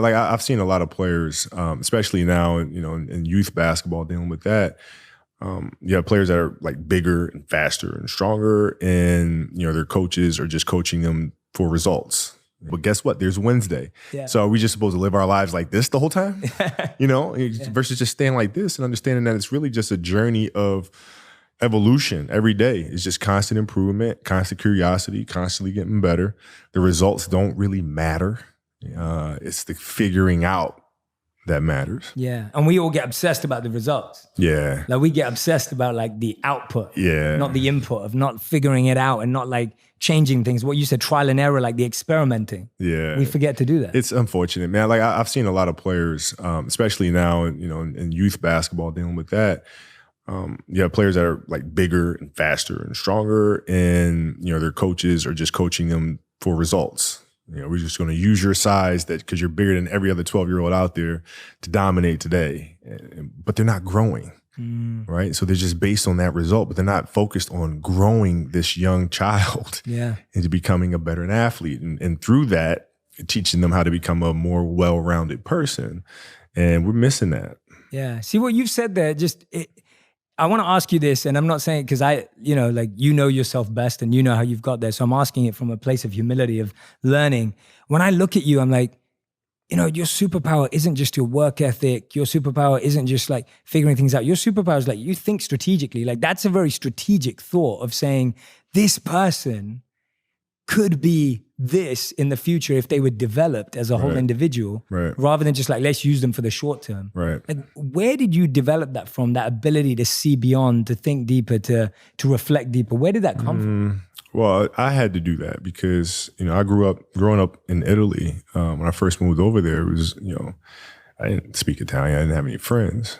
Like I've seen a lot of players, especially now, in youth basketball, dealing with that. You have players that are like bigger and faster and stronger, and their coaches are just coaching them for results. But guess what? There's Wednesday. Yeah. So are we just supposed to live our lives like this the whole time? Versus just staying like this and understanding that it's really just a journey of evolution every day. It's just constant improvement, constant curiosity, constantly getting better. The results don't really matter. It's the figuring out that matters. Yeah. And we all get obsessed about the results. Yeah. Like we get obsessed about like the output, not the input, of not figuring it out and not like changing things. What you said, trial and error, like the experimenting. Yeah. We forget to do that. It's unfortunate, man. Like I've seen a lot of players, especially now, in youth basketball, dealing with that. You have players that are like bigger and faster and stronger, and their coaches are just coaching them for results. We're just going to use your size because you're bigger than every other 12-year-old out there to dominate today. But they're not growing, right? So they're just based on that result, but they're not focused on growing this young child into becoming a better athlete. And through that, teaching them how to become a more well-rounded person. And we're missing that. Yeah. See what you've said there, I want to ask you this, and I'm not saying because yourself best and you know how you've got there. So I'm asking it from a place of humility, of learning. When I look at you, I'm like, your superpower isn't just your work ethic. Your superpower isn't just like figuring things out. Your superpower is like you think strategically. Like that's a very strategic thought of saying this person could be this in the future if they were developed as a whole individual, rather than just like, let's use them for the short term. Right. Like, where did you develop that from, that ability to see beyond, to think deeper, to reflect deeper? Where did that come from? Well, I had to do that because, growing up in Italy, when I first moved over there, it was, I didn't speak Italian. I didn't have any friends.